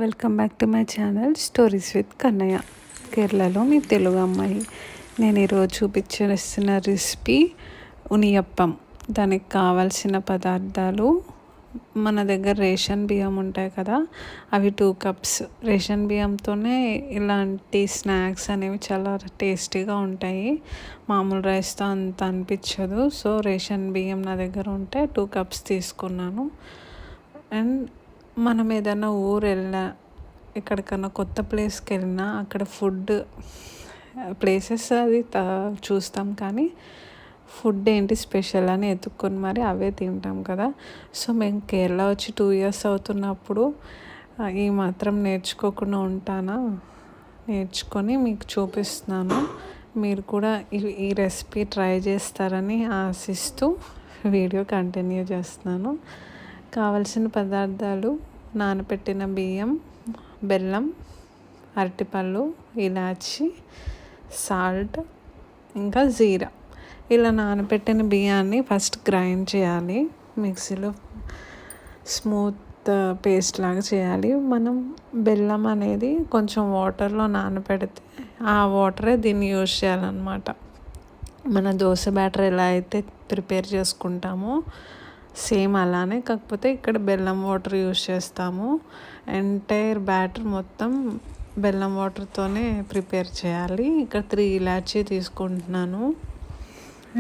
Welcome back to my channel stories with Kannayya. కేరళలో మీ తెలుగు అమ్మాయి. నేను ఈరోజు చూపించేస్తున్న రెసిపీ ఉనియప్పం. దానికి కావాల్సిన పదార్థాలు, మన దగ్గర రేషన్ బియ్యం ఉంటాయి కదా, అవి 2 కప్స్. రేషన్ బియ్యంతోనే ఇలాంటి స్నాక్స్ అనేవి చాలా టేస్టీగా ఉంటాయి. మామూలు రైస్తో అంత అనిపించదు. సో రేషన్ బియ్యం నా దగ్గర ఉంటే 2 కప్స్ తీసుకున్నాను. అండ్ మనం ఏదైనా ఊరు వెళ్ళినా, ఎక్కడికన్నా కొత్త ప్లేస్కి వెళ్ళినా అక్కడ ఫుడ్ ప్లేసెస్ అది చూస్తాం, కానీ ఫుడ్ ఏంటి స్పెషల్ అని ఎత్తుక్కొని మరి అవే తింటాం కదా. సో మేము కేరళ వచ్చి 2 years అవుతున్నప్పుడు ఈ మాత్రం నేర్చుకోకుండా ఉంటానా, నేర్చుకొని మీకు చూపిస్తున్నాను. మీరు కూడా ఈ రెసిపీ ట్రై చేస్తారని ఆశిస్తూ వీడియో కంటిన్యూ చేస్తున్నాను. కావలసిన పదార్థాలు: నానబెట్టిన బియ్యం, బెల్లం, అరటిపళ్ళు, ఇలాచి, సాల్ట్, ఇంకా జీరా. ఇలా నానబెట్టిన బియ్యాన్ని ఫస్ట్ గ్రైండ్ చేయాలి, మిక్సీలో స్మూత్ పేస్ట్ లాగా చేయాలి. మనం బెల్లం అనేది కొంచెం వాటర్లో నానబెడితే ఆ వాటరే దీన్ని యూజ్ చేయాలన్నమాట. మన దోశ బ్యాటర్ ఎలా అయితే ప్రిపేర్ చేసుకుంటామో సేమ్ అలానే, కాకపోతే ఇక్కడ బెల్లం వాటర్ యూజ్ చేస్తాము. ఎంటైర్ బ్యాటర్ మొత్తం బెల్లం వాటర్తోనే ప్రిపేర్ చేయాలి. ఇక్కడ 3 ఇలాచీ తీసుకుంటున్నాను.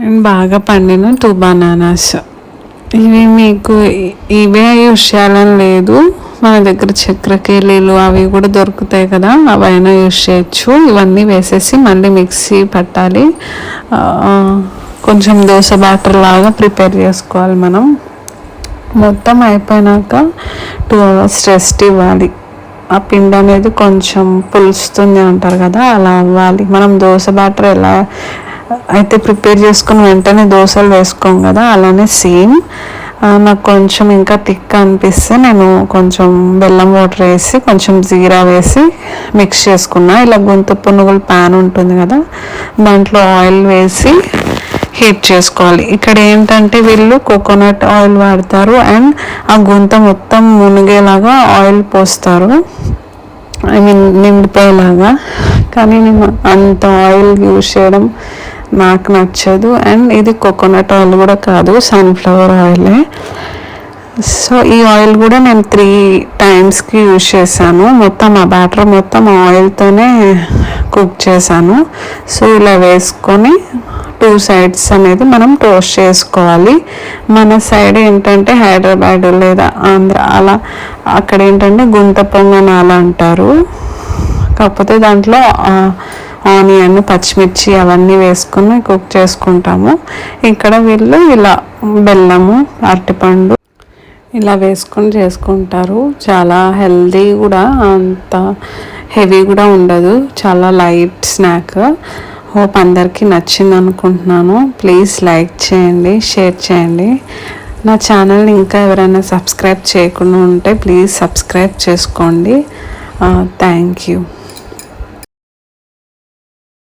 అండ్ బాగా పండిన 2 బనానాస్. ఇవి మీకు ఇవే యూజ్ చేయాలని లేదు, మన దగ్గర చక్కెరకేళీలు అవి కూడా దొరుకుతాయి కదా, అవైనా యూజ్ చేయొచ్చు. ఇవన్నీ వేసేసి మళ్ళీ మిక్సీ పట్టాలి. కొంచెం దోశ బ్యాటర్ లాగా ప్రిపేర్ చేసుకోవాలి. మనం మొత్తం అయిపోయినాక 2 hours రెస్ట్ ఇవ్వాలి. ఆ పిండి అనేది కొంచెం పులుస్తుంది అంటారు కదా, అలా అవ్వాలి. మనం దోశ బ్యాటర్ ఎలా అయితే ప్రిపేర్ చేసుకుని వెంటనే దోశలు వేసుకోం కదా, అలానే సేమ్. నాకు కొంచెం ఇంకా థిక్ అనిపిస్తే నేను కొంచెం బెల్లం వాటర్ వేసి కొంచెం జీరా వేసి మిక్స్ చేసుకున్నా. ఇలా గుంత పునుగులు ప్యాన్ ఉంటుంది కదా, దాంట్లో ఆయిల్ వేసి హీట్ చేసుకోవాలి. ఇక్కడ ఏంటంటే వీళ్ళు కోకోనట్ ఆయిల్ వాడతారు అండ్ ఆ గుంత మొత్తం మునిగేలాగా ఆయిల్ పోస్తారు, నిండిపోయేలాగా. కానీ నేను అంత ఆయిల్ యూజ్ చేయడం నాకు నచ్చదు. అండ్ ఇది కోకోనట్ ఆయిల్ కూడా కాదు, సన్ఫ్లవర్ ఆయిలే. సో ఈ ఆయిల్ కూడా నేను 3 times యూజ్ చేశాను. మొత్తం ఆ బ్యాటర్ మొత్తం ఆయిల్తోనే కుక్ చేశాను. సో ఇలా వేసుకొని 2 sides అనేది మనం టోస్ట్ చేసుకోవాలి. మన సైడ్ ఏంటంటే హైదరాబాద్ లేదా ఆంధ్ర అలా, అక్కడ ఏంటంటే గుంత పొంగనాలు అంటారు, కాకపోతే దాంట్లో ఆనియన్, పచ్చిమిర్చి అవన్నీ వేసుకొని కుక్ చేసుకుంటాము. ఇక్కడ వీళ్ళు ఇలా బెల్లము, అరటిపండు ఇలా వేసుకొని చేసుకుంటారు. చాలా హెల్దీ కూడా, అంత హెవీ కూడా ఉండదు, చాలా లైట్ స్నాక్. హోప్ అందరికీ నచ్చింది అనుకుంటున్నాను. ప్లీజ్ లైక్ చేయండి, షేర్ చేయండి. నా ఛానల్ని ఇంకా ఎవరైనా సబ్స్క్రైబ్ చేయకుండా ఉంటే ప్లీజ్ సబ్స్క్రైబ్ చేసుకోండి. Thank you.